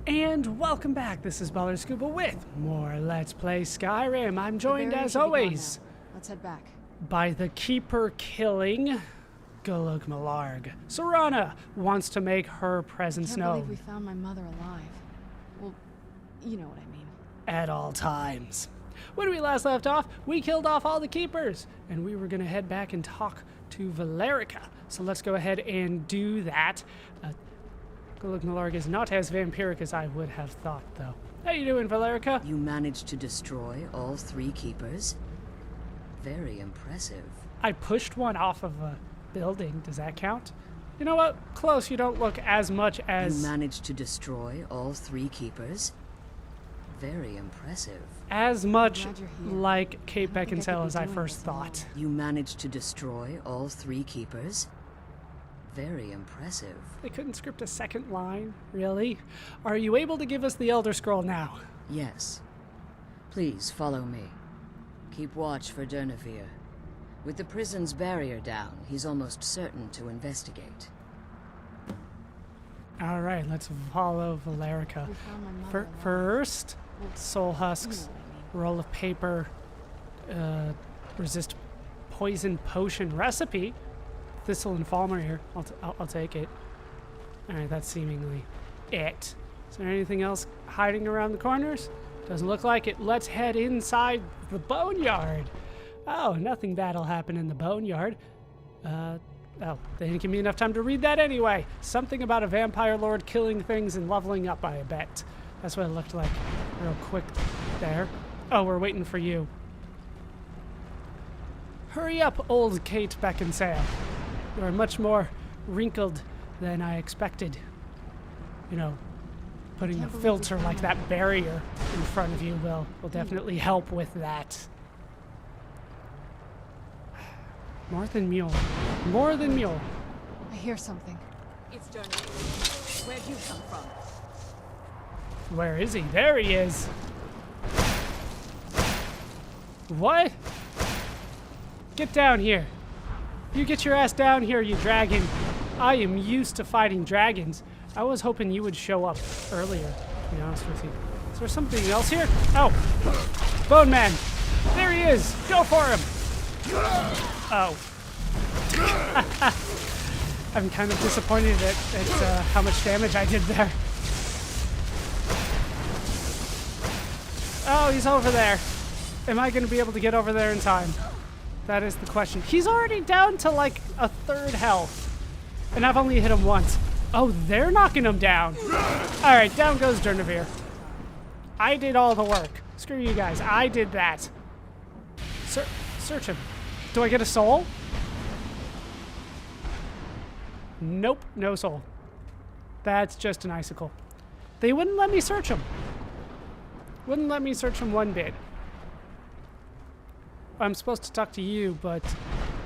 And welcome back. This is Valerica with more Let's Play Skyrim. I'm joined as always Let's head back. by the keeper killing Durnehviir. Serana wants to make her presence Can't believe known we found my mother alive. Well, you know what I mean. at all times. When we last left off, we killed off all the keepers, and we were going to head back and talk to Valerica. So let's go ahead and do that. Durnehviir is not as vampiric as I would have thought, though. How you doing, Valerica? You managed to destroy all 3 keepers? Very impressive. I pushed one off of a building. Does that count? You know what? Close. You don't look as much as... You managed to destroy all 3 keepers? Very impressive. As much Glad you're here. like Kate I don't think I Beckinsale could as be I doing first this alone. thought. You managed to destroy all 3 keepers? Very impressive. They couldn't script a second line? Really? Are you able to give us the Elder Scroll now? Yes. Please follow me. Keep watch for Durnehviir. With the prison's barrier down, he's almost certain to investigate. All right, let's follow Valerica. We found my mother alive. First, soul husks, roll of paper, resist poison potion recipe, thistle and falmer here. I'll take it. All right, that's seemingly it. Is there anything else hiding around the corners? Doesn't look like it. Let's head inside the boneyard. Oh, nothing bad'll happen in the boneyard. Oh, they didn't give me enough time to read that anyway. Something about a vampire lord killing things and leveling up, I bet. That's what it looked like real quick there. Oh, we're waiting for you. Hurry up, old Kate Beckinsale. You are much more wrinkled than I expected. You know, putting a Can't believe we filter found like my that barrier in front of you will definitely help with that. More than mule. More than mule. I hear something. It's Durnehviir. Where'd you come from? Where is he? There he is. What? Get down here. You get your ass down here, you dragon. I am used to fighting dragons. I was hoping you would show up earlier, to be honest with you. Is there something else here? Oh. Bone Man. There he is. Go for him. Oh. I'm kind of disappointed at how much damage I did there. Oh, he's over there. Am I going to be able to get over there in time? That is the question. He's already down to like a third health. And I've only hit him once. Oh, they're knocking him down. All right, down goes Durnehviir. I did all the work. Screw you guys. I did that. Search him. Do I get a soul? Nope, no soul. That's just an icicle. They wouldn't let me search him. Wouldn't let me search him one bit. I'm supposed to talk to you, but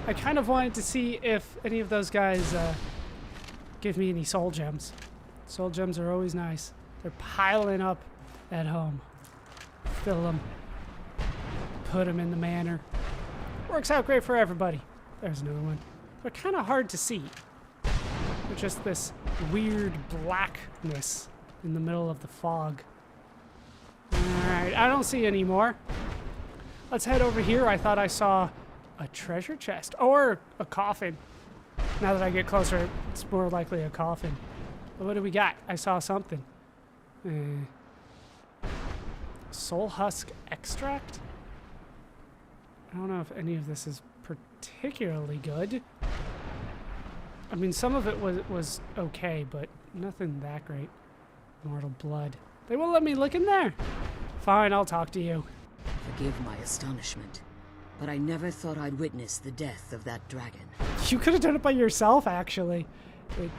I kind of wanted to see if any of those guys give me any soul gems. Soul gems are always nice. They're piling up at home. Fill them. Put them in the manor. Works out great for everybody. There's another one. They're kind of hard to see. They're just this weird blackness in the middle of the fog. Alright, I don't see any more. Let's head over here. I thought I saw a treasure chest or a coffin. Now that I get closer, it's more likely a coffin. But what do we got? I saw something. Soul husk extract? I don't know if any of this is particularly good. I mean, some of it was okay, but nothing that great. Mortal blood. They won't let me look in there. Fine, I'll talk to you. Forgive my astonishment, but I never thought I'd witness the death of that dragon. You could have done it by yourself, actually. It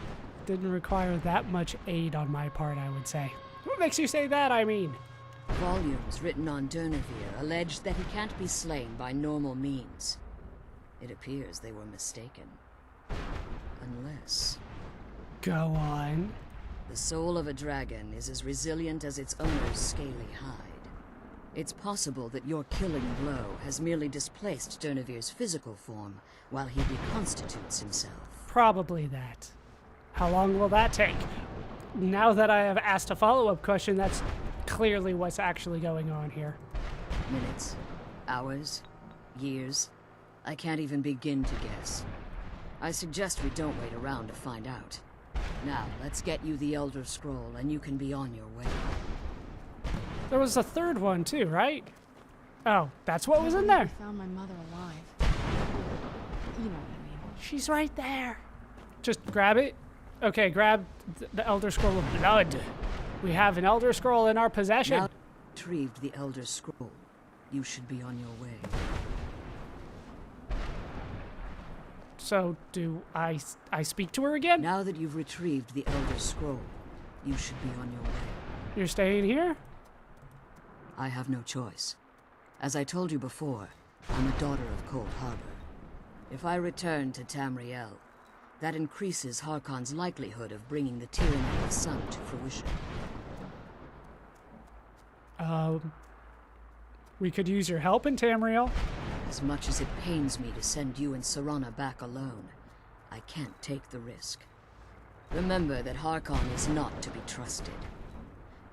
didn't require that much aid on my part, I would say. What makes you say that, I mean? Volumes written on Durnehviir allege that he can't be slain by normal means. It appears they were mistaken. Unless... Go on. The soul of a dragon is as resilient as its owner's scaly hide. It's possible that your killing blow has merely displaced Durnehviir's physical form while he reconstitutes himself. Probably that. How long will that take? now that I have asked a follow-up question, that's clearly what's actually going on here. Minutes, hours, years. I can't even begin to guess. I suggest we don't wait around to find out. Now, let's get you the Elder Scroll, and you can be on your way. There was a third one too, right? Oh, that's what was in We there. found my mother alive. You know what I mean. She's right there. Just grab it. Okay, grab the Elder Scroll of Blood. We have an Elder Scroll in our possession. Now retrieved the Elder Scroll. You should be on your way. So, do I speak to her again? Now that you've retrieved the Elder Scroll, you should be on your way. You're staying here? I have no choice. As I told you before, I'm a daughter of Cold Harbor. If I return to Tamriel, that increases Harkon's likelihood of bringing the tyranny of the sun to fruition. We could use your help in Tamriel. As much as it pains me to send you and Serana back alone, I can't take the risk. Remember that Harkon is not to be trusted.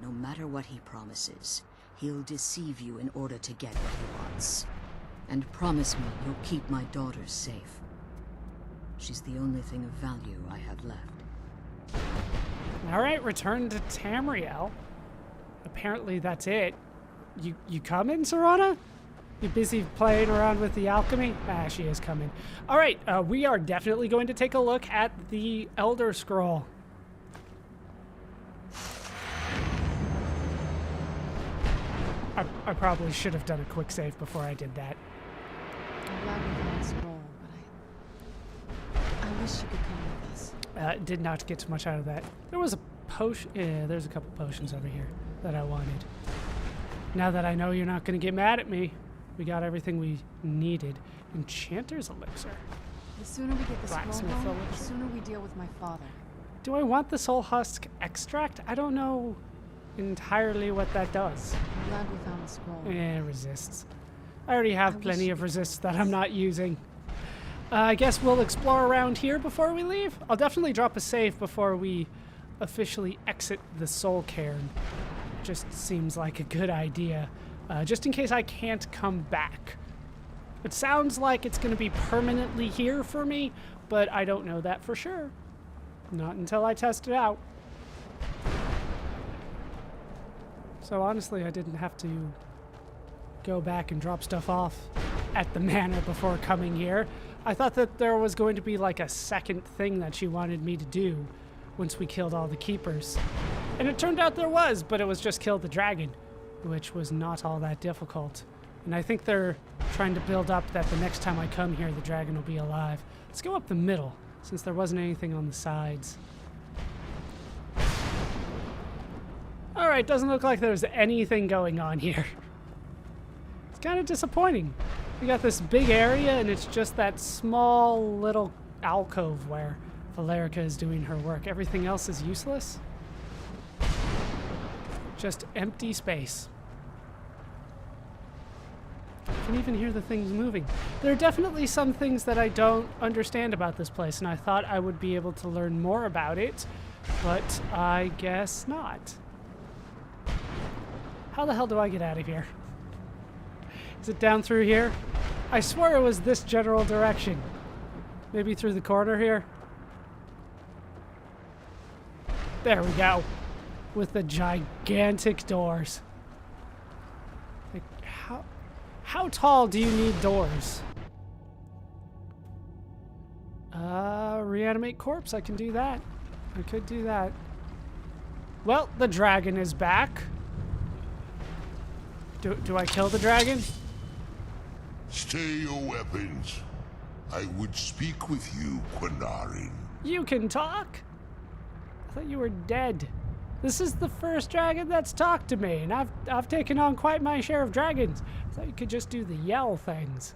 No matter what he promises, he'll deceive you in order to get what he wants. And promise me you'll keep my daughter safe. She's the only thing of value I have left. All right, return to Tamriel. Apparently that's it. You coming, Serana? You busy playing around with the alchemy? Ah, she is coming. All right, we are definitely going to take a look at the Elder Scroll. I probably should have done a quick save before I did that. I'm glad we found the scroll, but I wish you could come with us. Did not get much out of that. There was a potion. Yeah, there's a couple potions over here that I wanted. Now that I know you're not going to get mad at me, we got everything we needed. Enchanter's Elixir. The sooner we get the scroll Blacksmith home, the elixir. sooner we deal with my father. Do I want the Soul Husk extract? I don't know entirely what that does. I'm glad we found the scroll. Resists. I already have wish plenty you of could resists do that this. I'm not using. I guess we'll explore around here before we leave. I'll definitely drop a save before we officially exit the Soul Cairn. Just seems like a good idea. Just in case I can't come back. It sounds like it's going to be permanently here for me, but I don't know that for sure. Not until I test it out. So honestly, I didn't have to go back and drop stuff off at the manor before coming here. I thought that there was going to be like a second thing that she wanted me to do once we killed all the keepers. And it turned out there was, but it was just kill the dragon, which was not all that difficult. And I think they're trying to build up that the next time I come here, the dragon will be alive. Let's go up the middle, since there wasn't anything on the sides. Alright, doesn't look like there's anything going on here. It's kind of disappointing. We got this big area, and it's just that small little alcove where Valerica is doing her work. Everything else is useless. Just empty space. I can even hear the things moving. There are definitely some things that I don't understand about this place, and I thought I would be able to learn more about it, but I guess not. How the hell do I get out of here? Is it down through here? I swear it was this general direction. Maybe through the corner here? There we go. With the gigantic doors. Like, how tall do you need doors? Reanimate corpse, I can do that. I could do that. Well, the dragon is back. Do I kill the dragon? Stay your weapons. I would speak with you, Quinarin. You can talk? I thought you were dead. This is the first dragon that's talked to me, and I've taken on quite my share of dragons. I thought you could just do the yell things.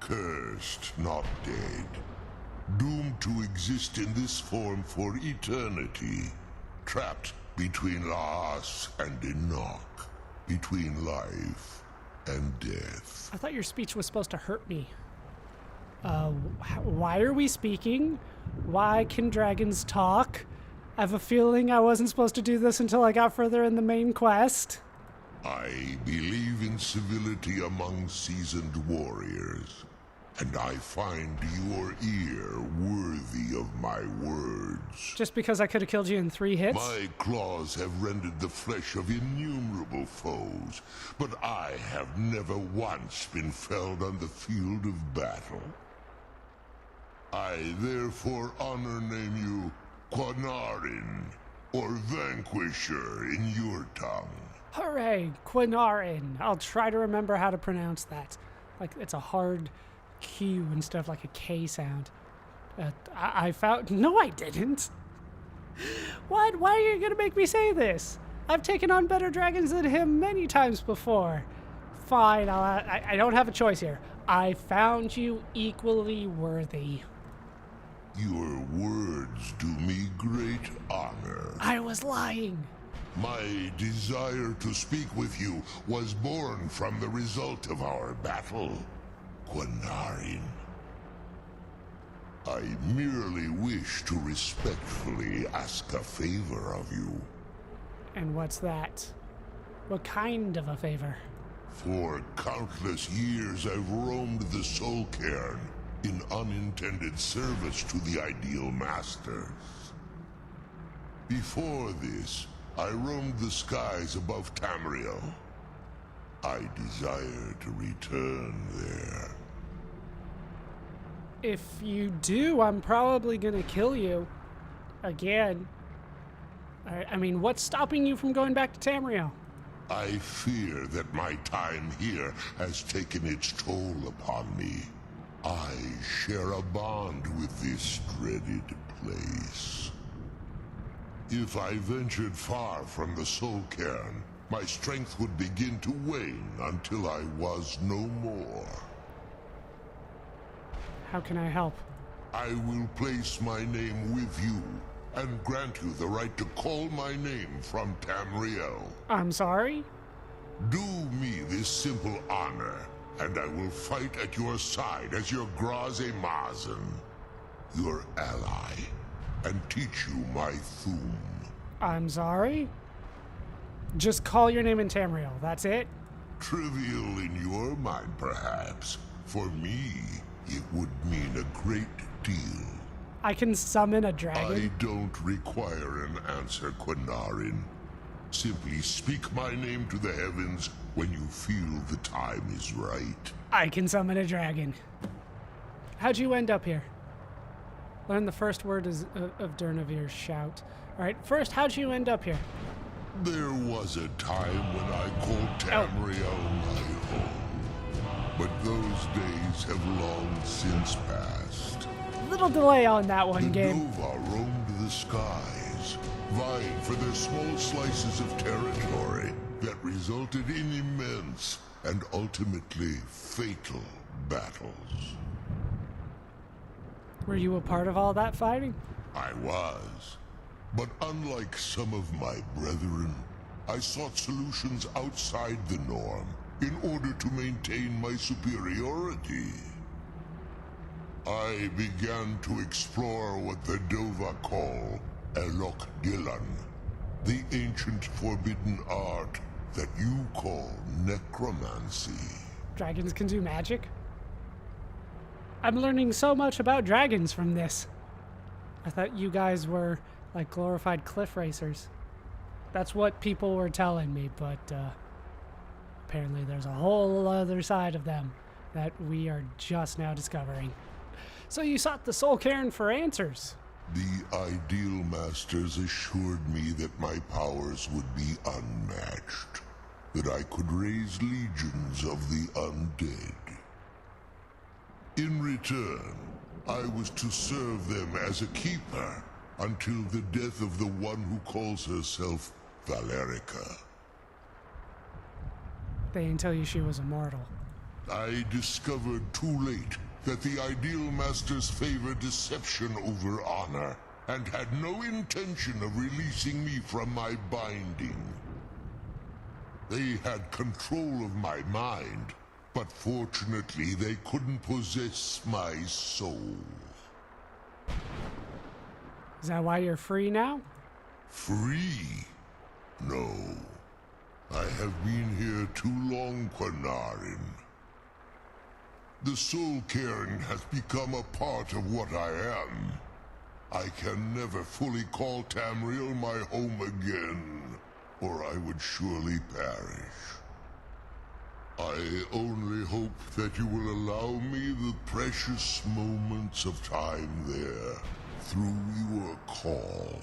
Cursed, not dead. Doomed to exist in this form for eternity. Trapped between Laas and Enoch. Between life and death. I thought your speech was supposed to hurt me. Why are we speaking? Why can dragons talk? I have a feeling I wasn't supposed to do this until I got further in the main quest. I believe in civility among seasoned warriors, and I find your ear worthy of my words. Just because I could have killed you in 3 hits? My claws have rended the flesh of innumerable foes, but I have never once been felled on the field of battle. I therefore honor name you Quanarin, or Vanquisher in your tongue. Hooray, Quinarin. I'll try to remember how to pronounce that. Like, it's a hard Q instead of like a K sound. I found... No, I didn't. What? Why are you going to make me say this? I've taken on better dragons than him many times before. Fine, I don't have a choice here. I found you equally worthy. Your words do me great honor. I was lying. My desire to speak with you was born from the result of our battle, Quanarin. I merely wish to respectfully ask a favor of you. And what's that? What kind of a favor? For countless years I've roamed the Soul Cairn in unintended service to the Ideal Masters. Before this, I roamed the skies above Tamriel. I desire to return there. If you do, I'm probably gonna kill you. Again. I mean, what's stopping you from going back to Tamriel? I fear that my time here has taken its toll upon me. I share a bond with this dreaded place. If I ventured far from the Soul Cairn, my strength would begin to wane until I was no more. How can I help? I will place my name with you and grant you the right to call my name from Tamriel. I'm sorry? Do me this simple honor, and I will fight at your side as your Graze Mazen, your ally, and teach you my Thum. I'm sorry? Just call your name in Tamriel, that's it? Trivial in your mind, perhaps. For me, it would mean a great deal. I can summon a dragon? I don't require an answer, Quanarin. Simply speak my name to the heavens when you feel the time is right. I can summon a dragon. How'd you end up here? Learn the first word of Durnehviir's shout. Alright, first, how'd you end up here? There was a time when I called Tamriel my home. But those days have long since passed. Little delay on that one, The game. Nova roamed the skies, vying for their small slices of territory that resulted in immense and ultimately fatal battles. Were you a part of all that fighting? I was. But unlike some of my brethren, I sought solutions outside the norm in order to maintain my superiority. I began to explore what the Dova call Elok Dylan, the ancient forbidden art that you call necromancy. Dragons can do magic? I'm learning so much about dragons from this. I thought you guys were like glorified cliff racers. That's what people were telling me, but apparently there's a whole other side of them that we are just now discovering. So you sought the Soul Cairn for answers. The Ideal Masters assured me that my powers would be unmatched, that I could raise legions of the undead. In return, I was to serve them as a keeper until the death of the one who calls herself Valerica. They didn't tell you she was immortal. I discovered too late that the Ideal Masters favor deception over honor, and had no intention of releasing me from my binding. They had control of my mind, but fortunately they couldn't possess my soul. Is that why you're free now? Free? No. I have been here too long, Quanarin. The Soul Cairn has become a part of what I am. I can never fully call Tamriel my home again, or I would surely perish. I only hope that you will allow me the precious moments of time there, through your call.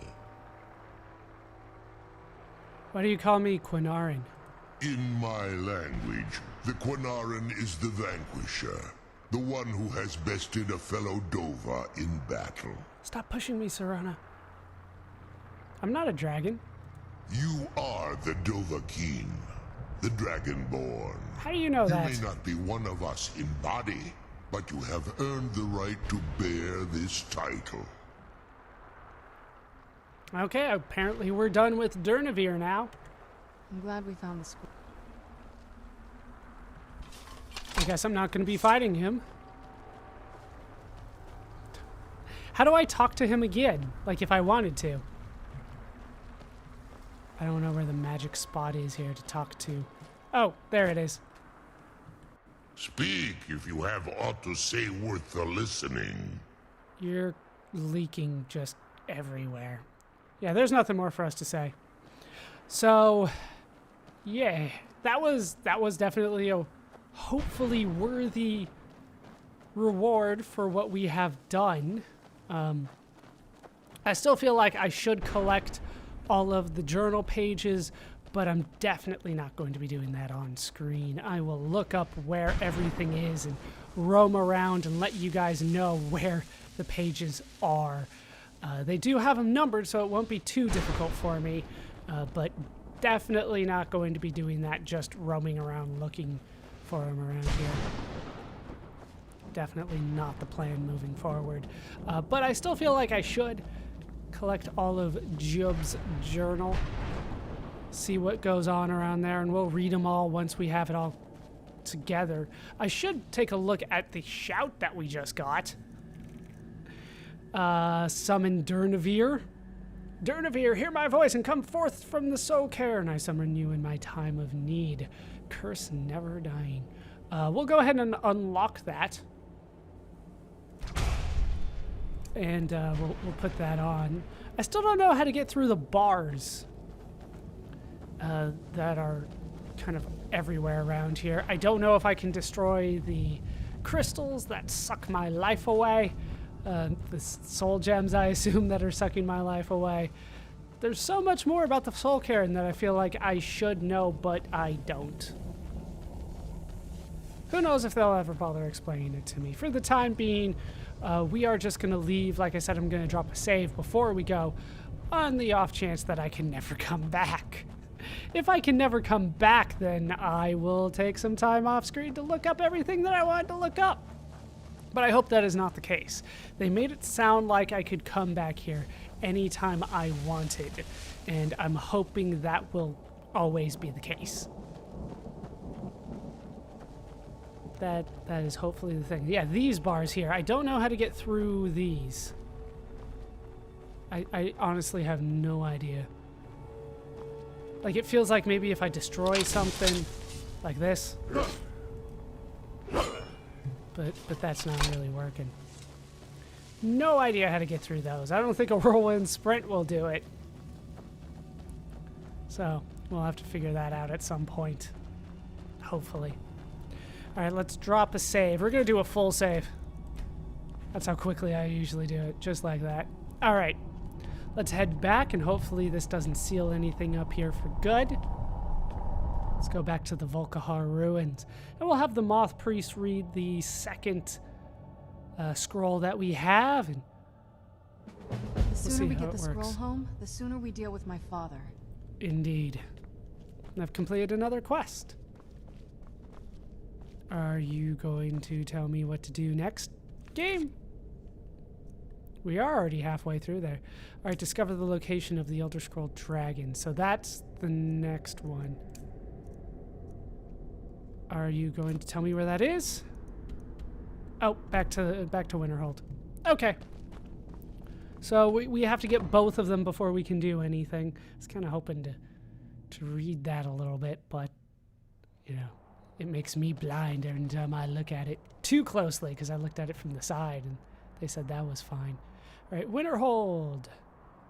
Why do you call me Quanarin? In my language, the Quanarin is the vanquisher, the one who has bested a fellow Dova in battle. Stop pushing me, Serana. I'm not a dragon. You are the Dovahkiin, the Dragonborn. How do you know that? You may not be one of us in body, but you have earned the right to bear this title. Okay, apparently we're done with Durnehviir now. I'm glad we found the scroll. I guess I'm not going to be fighting him. How do I talk to him again? Like if I wanted to. I don't know where the magic spot is here to talk to. Oh, there it is. Speak if you have aught to say worth the listening. You're leaking just everywhere. Yeah, there's nothing more for us to say. So, yeah, that was definitely a hopefully worthy reward for what we have done. I still feel like I should collect all of the journal pages, but I'm definitely not going to be doing that on screen. I will look up where everything is and roam around and let you guys know where the pages are. They do have them numbered, so it won't be too difficult for me, but definitely not going to be doing that, just roaming around looking for them around here. Definitely not the plan moving forward. But I still feel like I should collect all of Jub's journal, see what goes on around there, and we'll read them all once we have it all together. I should take a look at the shout that we just got. Summon Durnehviir. Durnehviir, hear my voice and come forth from the Soul Cairn. I summon you in my time of need. Curse never dying. We'll go ahead and unlock that. And we'll put that on. I still don't know how to get through the bars that are kind of everywhere around here. I don't know if I can destroy the crystals that suck my life away. The soul gems, I assume, that are sucking my life away. There's so much more about the Soul Cairn that I feel like I should know, but I don't. Who knows if they'll ever bother explaining it to me. For the time being, we are just going to leave. Like I said, I'm going to drop a save before we go, on the off chance that I can never come back. If I can never come back, then I will take some time off screen to look up everything that I wanted to look up. But I hope that is not the case. They made it sound like I could come back here anytime I wanted, and I'm hoping that will always be the case. That is hopefully the thing. Yeah, these bars here. I don't know how to get through these. I honestly have no idea. Like, it feels like maybe if I destroy something like this. But that's not really working. No idea how to get through those. I don't think a whirlwind sprint will do it. So, we'll have to figure that out at some point. Hopefully. Alright, let's drop a save. We're going to do a full save. That's how quickly I usually do it. Just like that. Alright. Let's head back, and hopefully this doesn't seal anything up here for good. Let's go back to the Volkihar ruins. And we'll have the Moth Priest read the second scroll that we have. And the sooner we get the scroll home, the sooner we deal with my father. Indeed. I've completed another quest. Are you going to tell me what to do next, game? We are already halfway through there. All right, discover the location of the Elder Scroll Dragon. So that's the next one. Are you going to tell me where that is? Oh, back to Winterhold. Okay. So we have to get both of them before we can do anything. I was kind of hoping to read that a little bit, but, you know, it makes me blind every time I look at it too closely because I looked at it from the side and they said that was fine. All right, Winterhold.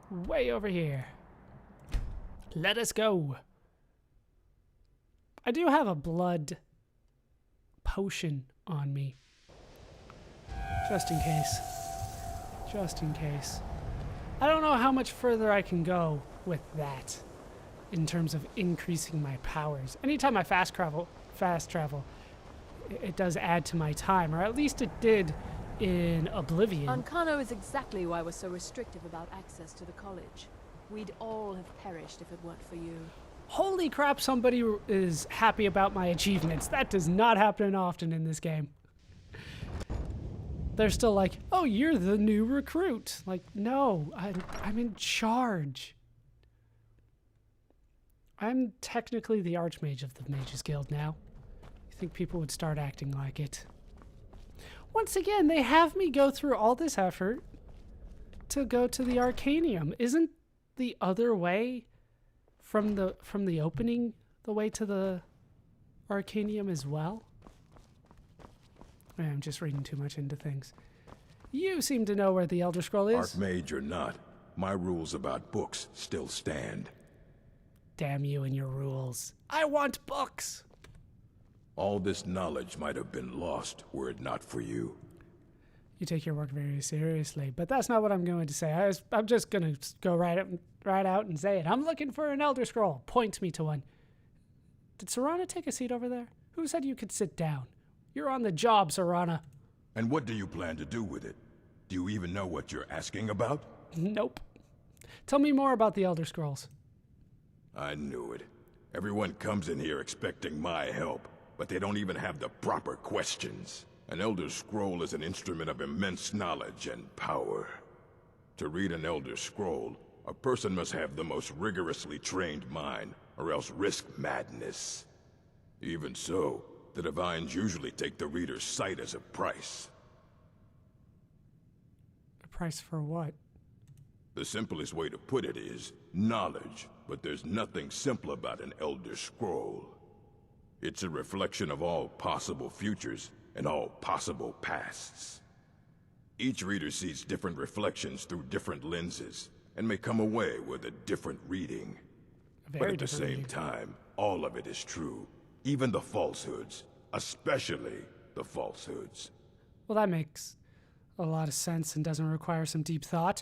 Way over here. Let us go. I do have a blood potion on me. Just in case. Just in case. I don't know how much further I can go with that in terms of increasing my powers. Anytime I fast travel, it does add to my time, or at least it did in Oblivion. Ancano is exactly why we're so restrictive about access to the college. We'd all have perished if it weren't for you. Holy crap, somebody is happy about my achievements. That does not happen often in this game. They're still like, oh, you're the new recruit. Like, no, I'm in charge. I'm technically the Archmage of the Mages Guild now. You think people would start acting like it. Once again, they have me go through all this effort to go to the Arcanium. Isn't the other way from the opening the way to the Arcanium as well? I'm just reading too much into things. You seem to know where the Elder Scroll is. Archmage or not, my rules about books still stand. Damn you and your rules. I want books! All this knowledge might have been lost were it not for you. You take your work very seriously, but that's not what I'm going to say. I'm just going to go right out and say it. I'm looking for an Elder Scroll. Point me to one. Did Serana take a seat over there? Who said you could sit down? You're on the job, Serana. And what do you plan to do with it? Do you even know what you're asking about? Nope. Tell me more about the Elder Scrolls. I knew it. Everyone comes in here expecting my help, but they don't even have the proper questions. An Elder Scroll is an instrument of immense knowledge and power. To read an Elder Scroll, a person must have the most rigorously trained mind, or else risk madness. Even so, the Divines usually take the reader's sight as a price. A price for what? The simplest way to put it is knowledge, but there's nothing simple about an Elder Scroll. It's a reflection of all possible futures and all possible pasts. Each reader sees different reflections through different lenses, and may come away with a different reading. But at the same time, all of it is true. Even the falsehoods, especially the falsehoods. Well, that makes a lot of sense and doesn't require some deep thought.